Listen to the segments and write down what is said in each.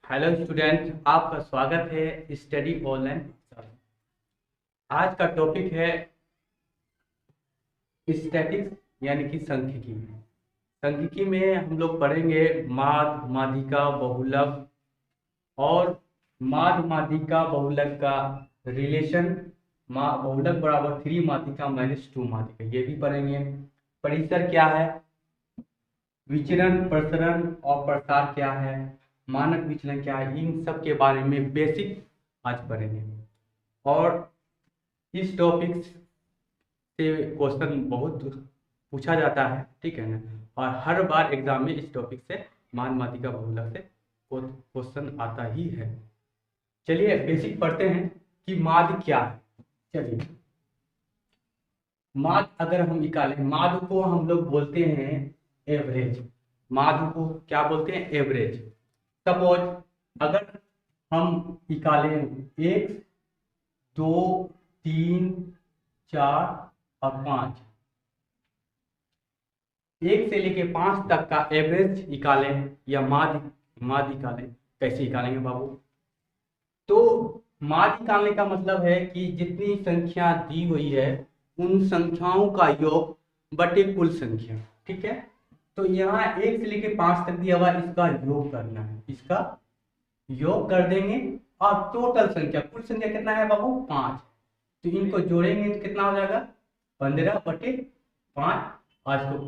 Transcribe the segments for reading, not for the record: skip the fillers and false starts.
Hello student, आपका स्वागत है स्टडी ऑनलाइन। आज का टॉपिक है स्टैटिक्स यानी कि सांख्यिकी। सांख्यिकी में हम लोग पढ़ेंगे माध्य, माध्यिका, बहुलक और माध्य, माध्यिका, बहुलक का रिलेशन। बहुलक बराबर 3 माध्यिका माइनस 2 माध्यिका, ये भी पढ़ेंगे। परिसर क्या है, विचरण, प्रसरण और प्रसार क्या है, मानक विचलन क्या है, इन सब के बारे में बेसिक आज पढ़ेंगे। और इस टॉपिक से क्वेश्चन बहुत पूछा जाता है, ठीक है ना। और हर बार एग्जाम में इस टॉपिक से मान माध्यिका बहुलक से क्वेश्चन आता ही है। चलिए बेसिक पढ़ते हैं कि माध्य क्या है। चलिए, माध्य अगर हम निकालें, माध्य को हम लोग बोलते हैं एवरेज। माध्य को क्या बोलते हैं? एवरेज। सपोज अगर हम निकालें 1, 2, 3, 4 और 5, 1 से लेके 5 तक का एवरेज निकालें या माध्य निकालें। कैसे निकालेंगे बाबू? तो माध्य निकालने का मतलब है कि जितनी संख्या दी हुई है उन संख्याओं का योग बटे कुल संख्या, ठीक है। तो यहाँ 1 से लेके 5 तक दिया हुआ, इसका योग करना है, इसका योग कर देंगे। और टोटल संख्या, कुल संख्या कितना है बाबू? 5। तो इनको जोड़ेंगे तो कितना हो जाएगा? 15 बटे 5। आज को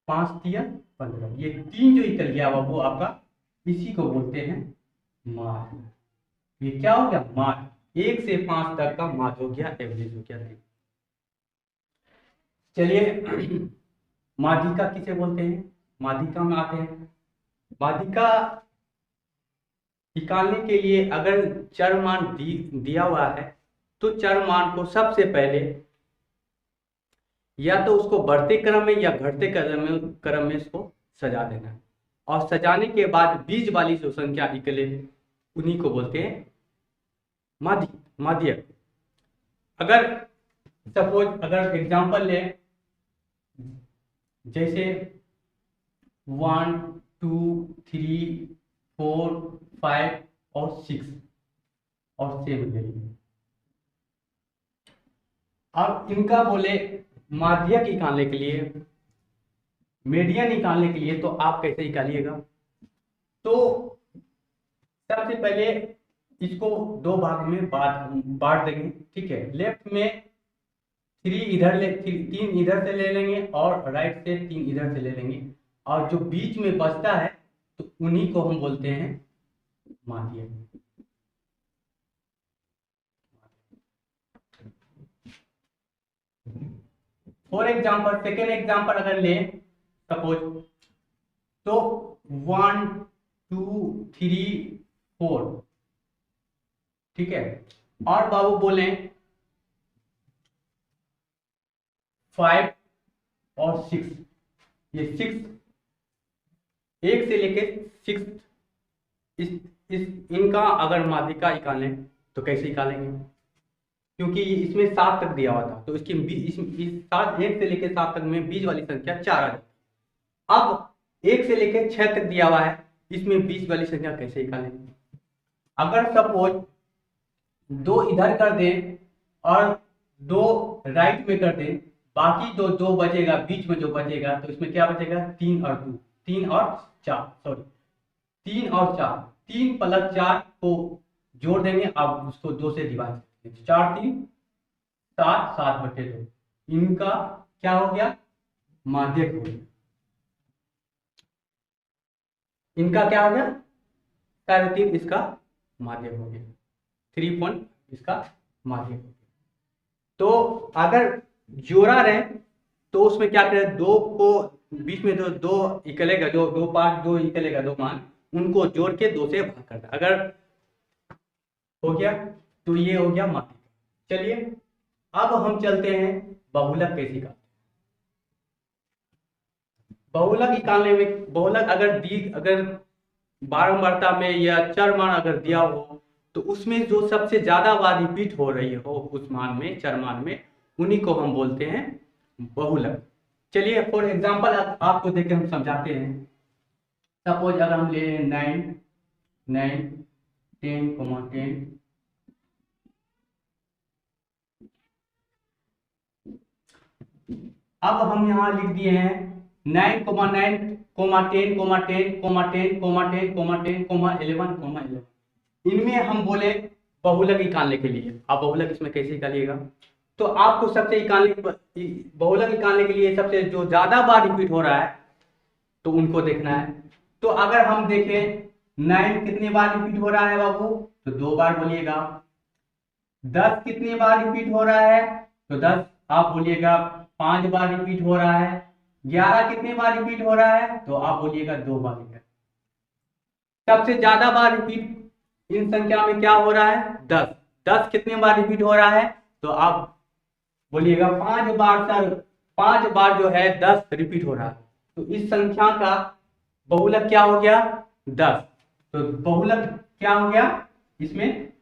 5 दिया 15, ये 3 जो निकल गया बाबू आपका, इसी को बोलते हैं माध्य। ये क्या हो गया? माध्य। 1 से 5 तक का माध्य हो गया, एवरेज हो गया। चलिए माध्यिका किसे बोलते हैं? माध्यिका में आते हैं। माध्यिका निकालने के लिए अगर चर मान दिया हुआ है तो चर मान को सबसे पहले या तो उसको बढ़ते क्रम में या घटते क्रम में इसको सजा देना, और सजाने के बाद बीज वाली जो संख्या निकले उन्हीं को बोलते हैं माध्यक। अगर सपोज अगर एग्जांपल ले, जैसे 1, 2, 3, 4, 5 और 6 और 7। अब इनका बोले माध्यक निकालने के लिए, मीडियन निकालने के लिए, तो आप कैसे निकालिएगा? तो सबसे पहले इसको 2 भाग में बांट देंगे, ठीक है। लेफ्ट में 3 इधर 3 इधर से ले लेंगे और राइट से 3 इधर से ले लेंगे, और जो बीच में बचता है तो उन्हीं को हम बोलते हैं माध्यक। फॉर एग्जाम्पल, सेकेंड एग्जाम्पल अगर ले सपोज, तो 1, 2, 3, 4, ठीक है। और बाबू बोले 5 और 6, ये 6, 1 से लेके 6, इनका अगर माध्यिका निकालें तो कैसे निकालेंगे? क्योंकि इसमें 7 तक दिया हुआ था, तो इसकी इस 1 से लेके 7 तक में बीज वाली संख्या 4 आ जाती। अब 1 से लेके 6 तक दिया हुआ है, इसमें बीज वाली संख्या कैसे निकालेंगे? अगर सपोज 2 इधर कर दें और 2 राइट में कर दें, बाकी 2 बचेगा, बीच में जो बचेगा, तो इसमें क्या बचेगा? 3 और 2, 3 और 4, सॉरी 3 और 4, 3 + 4 को जोड़ देंगे। अब उसको 2 से डिवाइड करेंगे, 4, 3, 7, 7/2, इनका क्या हो गया? माध्यक हो गया। इनका क्या हो गया? 3.5, इसका माध्यक हो गया। 3 पॉइंट इसका माध्यक हो गया। तो अगर जोड़ा रहे तो उसमें क्या करें? 2 को बीच में 2 निकलेगा, जो 2 पार्ट 2 निकलेगा, 2 मान, उनको जोड़ के 2 से भाग करना। अगर हो गया तो ये हो गया माध्यिका। चलिए अब हम चलते हैं बहुलक कैसे निकालते हैं। बहुलक निकालने में, बहुलक अगर बारंबारता में या चर मान अगर दिया हो तो उसमें जो सबसे ज्यादा बार रिपीट हो रही हो उस मान में, चर मान में, उन्हीं को हम बोलते हैं बहुलक। चलिए फॉर एग्जांपल आपको देख के हम समझाते हैं। सपोज अगर हम ले 9, 9 10 10। अब हम यहाँ लिख दिए हैं 9 9 10 10 10 10 10 11 11। इनमें हम बोले बहुलक निकालने के लिए। आप बहुलक इसमें कैसे निकालिएगा, तो आपको सबसे बहुलक निकालने के लिए सबसे जो ज्यादा बार रिपीट हो रहा है तो उनको देखना है। तो अगर हम देखें 9 कितने बार रिपीट हो रहा है बाबू, तो 2 बार बोलिएगा। 10 कितने बार रिपीट हो रहा है, तो 10 आप बोलिएगा 5 बार रिपीट हो रहा है। 11 कितने बार रिपीट हो रहा है, तो आप बोलिएगा 2 बार। सबसे ज्यादा बार रिपीट इन संख्या में क्या हो रहा है, 10। 10 कितने बार रिपीट हो रहा है, तो आप बोलिएगा 5 बार। सर 5 बार जो है 10 रिपीट हो रहा है, तो इस संख्या का बहुलक क्या हो गया, 10। तो बहुलक क्या हो गया इसमें,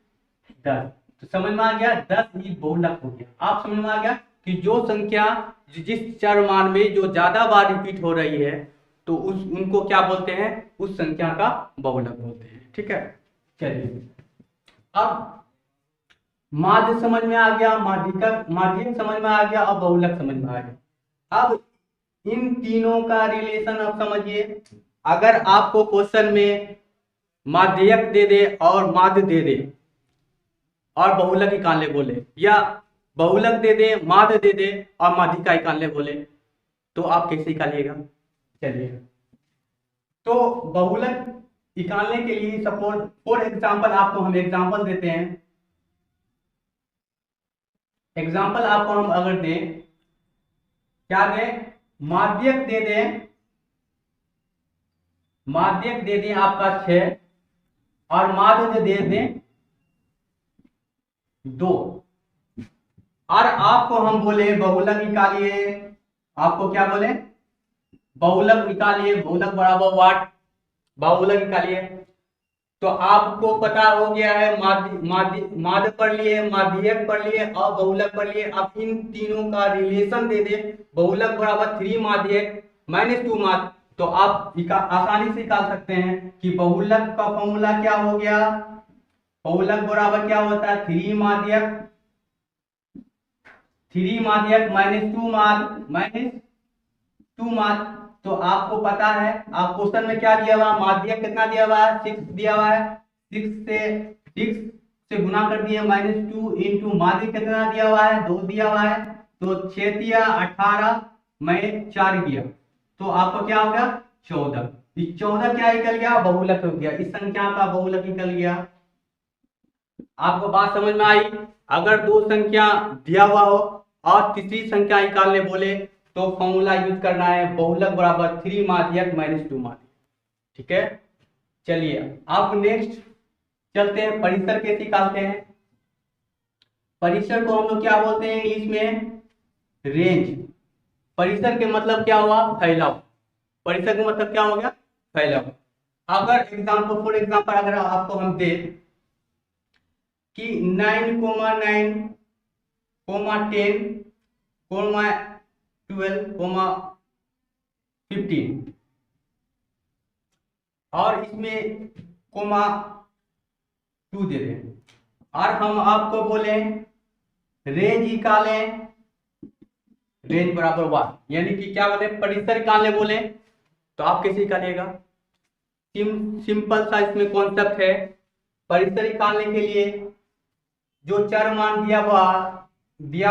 10। तो समझ में आ गया, 10 ही बहुलक हो गया। आप समझ में आ गया कि जो संख्या जिस चर मान में जो ज्यादा बार रिपीट हो रही है तो उनको क्या बोलते हैं, उस संख्या का बहुलक बोलते हैं। ठीक है, चलिए अब माध्य समझ में आ गया, माध्यक समझ में आ गया, अब बहुलक समझ में आ गया। अब इन तीनों का रिलेशन अब समझिए। अगर आपको क्वेश्चन में माध्यक दे दे और माध्य दे दे और बहुलक निकालने बोले, या बहुलक दे दे माध्य दे दे और माध्यिका निकालने बोले, तो आप कैसे निकालिएगा। चलिए, तो बहुलक निकालने के लिए सपोज फॉर एग्जांपल आपको हम एग्जांपल देते हैं। एग्जांपल आपको हम अगर दें, क्या दें, माध्यक दे दें, माध्यक दे दें आपका 6 और माध्य दे दें 2, और आपको हम बोले बहुलक निकालिए। आपको क्या बोले, बहुलक निकालिए, बहुलक बराबर वाट, बहुलक निकालिए। तो आपको पता हो गया है माध्य पढ़ लिए, माध्यक पढ़ लिए और बहुलक पढ़ लिए। अब इन तीनों का रिलेशन दे दे, बहुलक बराबर 3 माध्यक माइनस 2 माध्य, तो आप आसानी से निकाल सकते हैं कि बहुलक का फॉर्मूला क्या हो गया। बहुलक बराबर क्या होता है, 3 माध्यक माइनस 2 माध्य। तो आपको पता है, आप क्वेश्चन में क्या दिया हुआ, माध्यक कितना दिया हुआ है, 6 दिया हुआ है। 6 से गुना कर दिए, -2 इंटू माध्यक कितना दिया हुआ है, 2 दिया हुआ है। तो 6 दिया 18 में 4 दिया, तो आपको क्या होगा 14। इस 14 क्या निकल गया, बहुलक हो गया, इस संख्या का बहुलक निकल गया। आपको बात समझ में आई। अगर 2 संख्या दिया हुआ हो और तीसरी संख्या निकालने बोले तो फॉर्मूला यूज करना है, बहुलक बराबर 3 माध्यक माइनस 2 माध्यक। ठीक है, चलिए अब नेक्स्ट चलते हैं, परिसर कैसे निकालते हैं। परिसर को हम लोग क्या बोलते हैं इंग्लिश में, रेंज। परिसर के मतलब क्या हुआ, फैलाव। परिसर का मतलब क्या हो गया, फैलाव। अगर एग्जाम्पल फॉर एग्जाम्पल अगर आपको हम दे कि 9, 9, 10, 12, 15 और इसमें कोमा 2 दे दें, और हम आपको बोले रेंज निकालें, रेंज बराबर 1, यानी कि क्या बोले, परिसर निकालने बोले तो आप कैसे निकालिएगा। सिंपल सा इसमें कॉन्सेप्ट है। परिसर निकालने के लिए जो चर मान दिया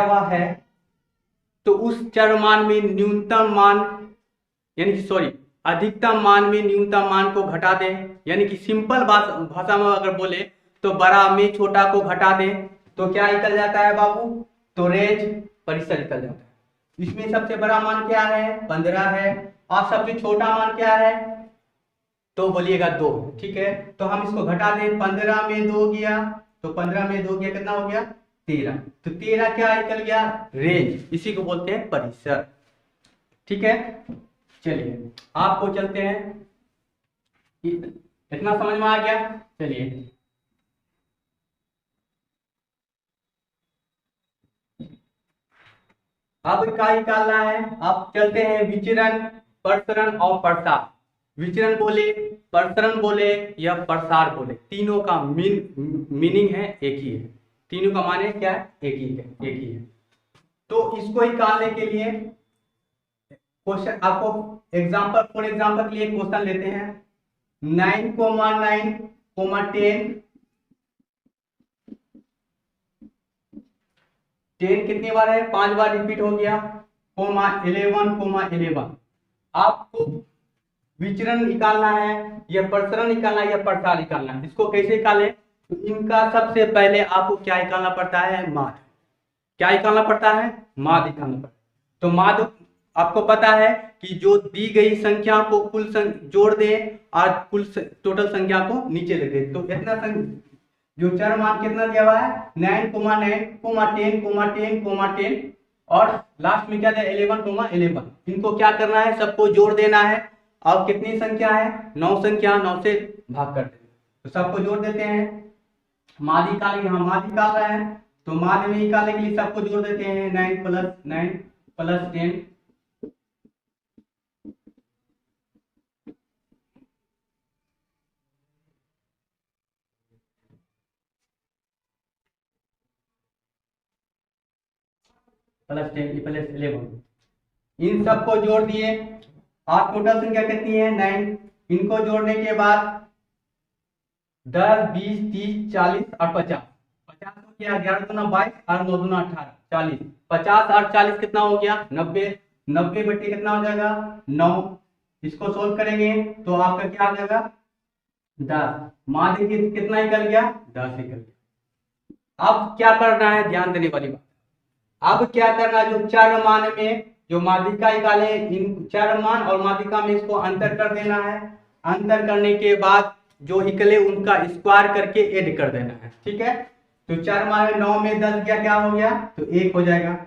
हुआ है, तो उस चर मान में न्यूनतम मान, यानी कि सॉरी अधिकतम मान में न्यूनतम मान को घटा दें, यानी कि सिंपल भाषा में अगर बोले तो बड़ा में छोटा को घटा दें, तो क्या निकल जाता है बाबू, तो रेंज परिसर निकल जाता है। इसमें सबसे बड़ा मान क्या है, 15 है, और सबसे छोटा मान क्या है, तो बोलिएगा 2। ठीक है, तो हम इसको घटा दें, 15 में 2 गया, तो 15 में 2 गया कितना हो गया, 13। तो 13 क्या निकल गया, रेंज, इसी को बोलते हैं परिसर। ठीक है, चलिए आपको चलते हैं, इतना समझ में आ गया। चलिए अब क्या निकालना है, अब चलते हैं विचरण, प्रसरण और प्रसार। विचरण बोले प्रसरण बोले या प्रसार बोले, तीनों का मीनिंग है एक ही है, तीनों का माने क्या है, एक ही है। तो इसको निकालने के लिए क्वेश्चन आपको फॉर एग्जाम्पल के लिए क्वेश्चन लेते हैं 9,9,10, 10 कितनी बार है, 5 बार रिपीट हो गया, 11,11। आपको विचरण निकालना है या प्रसरण निकालना है या प्रसार निकालना है। इसको कैसे निकालें, तो इनका सबसे पहले आपको क्या निकालना पड़ता है, माध्य। क्या निकालना पड़ता है, माध्य निकालना पड़ता है। तो माध्य आपको पता है कि जो दी गई संख्या को कुल जोड़ दे और कुल टोटल संख्या को नीचे लिख दे। तो इतना जो चर मान कितना दिया हुआ है 9,9,10,10,10 और लास्ट में क्या दिया 11,11। इनको क्या करना है, सबको जोड़ देना है। और कितनी संख्या है, 9 संख्या, 9 से भाग कर देंगे। तो सबको जोड़ देते हैं, माध्य निकालेंगे, यहाँ माध्य निकाल रहे हैं तो माध्य में निकालने के लिए सबको जोड़ देते हैं 9 + 10 + 10 + 11। इन सबको जोड़ दिए और टोटल संख्या कितनी है 9। इनको जोड़ने के बाद 10, 20, 30, 40 और 50। 50 हो गया, 11 दूना 22 और 9 दूना 18, 40। 50 और 40 कितना हो गया 90। 90 बटे कितना हो जाएगा 9। इसको सोल्व करेंगे तो आपका क्या आ जाएगा 10। माध्य कितना निकल गया 10 निकल गया। अब क्या करना है, ध्यान देने वाली बात, अब क्या करना है, जो चर मान में जो माध्यिका निकाले, इन चर मान और माध्यिका में इसको अंतर कर देना है। अंतर करने के बाद जो निकले उनका स्क्वायर करके ऐड कर देना है, ठीक है। तो चर मान 9 में 10 गया, क्या हो गया, तो 1 हो जाएगा।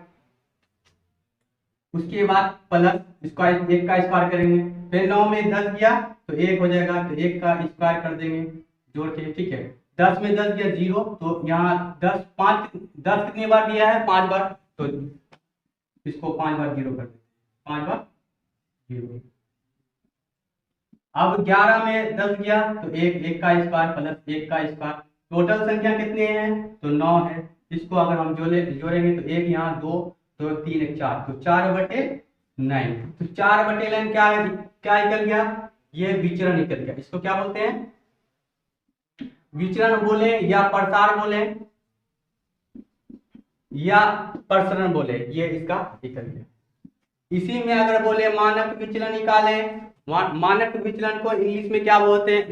उसके बाद प्लस स्क्वायर 1 का स्क्वायर करेंगे, फिर 9 में 10 गया तो 1 हो जाएगा, तो 1 का स्क्वायर कर देंगे जोड़ के, ठीक है। 10 में 10 गया 0, तो यहाँ 10 कितनी बार दिया है 5 बार, तो इसको 5 बार 0 कर देते, 5 बार 0। अब 11 में 10 गया तो 1 का स्क्वायर प्लस 1 का स्क्वायर। टोटल संख्या कितनी है, तो 9 है। इसको अगर हम जोड़ेंगे तो 1 यहाँ 2 2 3 1 4, तो 4/9। तो 4/9 क्या निकल गया, ये विचरण निकल गया। इसको क्या बोलते हैं, विचरण बोले या प्रसार बोले या प्रसरण बोले, ये इसका निकल गया। इसी में अगर बोले मानक विचलन निकाले, मानक विचलन को इंग्लिश में क्या बोलते हैं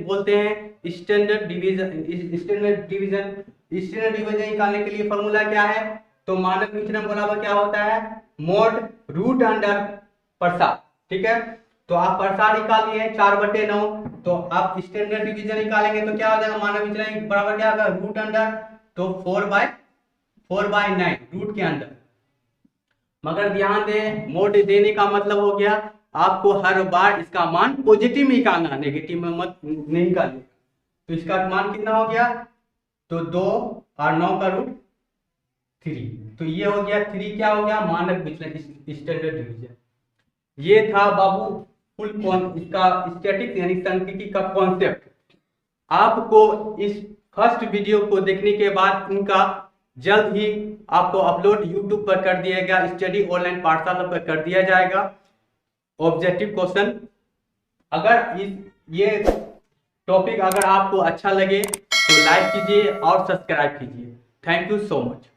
स्टैंडर्ड डिवीजन। स्टैंडर्ड डिवीजन निकालने के लिए फॉर्मूला क्या है, तो मानक विचलन बराबर क्या होता है मोड रूट अंडर प्रसार, ठीक है। तो आप प्रसार निकाल लिए 4/9, तो आप स्टैंडर्ड डिवीजन निकालेंगे तो क्या हो जाएगा, मानक विचलन बराबर क्या होगा रूट अंडर, तो 4/9 रूट के अंदर। मगर ध्यान दें मोड देने का मतलब हो गया आपको हर बार इसका मान पॉजिटिव में निकालना, नेगेटिव में मत नहीं निकालने। तो इसका मान कितना हो गया, तो 2 और 9 का रूट 3, तो ये हो गया 3 क्या हो गया मानक विचलन स्टैंडर्ड डिवीजन। ये था बाबू फुल इसका स्टैटिक्स यानी सांख्यिकी का कॉन्सेप्ट। आपको इस फर्स्ट वीडियो को देखने के बाद इनका जल्द ही आपको अपलोड यूट्यूब पर कर दिया गया, स्टडी ऑनलाइन पाठशाला पर कर दिया जाएगा ऑब्जेक्टिव क्वेश्चन। अगर ये टॉपिक अगर आपको अच्छा लगे तो लाइक कीजिए और सब्सक्राइब कीजिए। Thank you so much.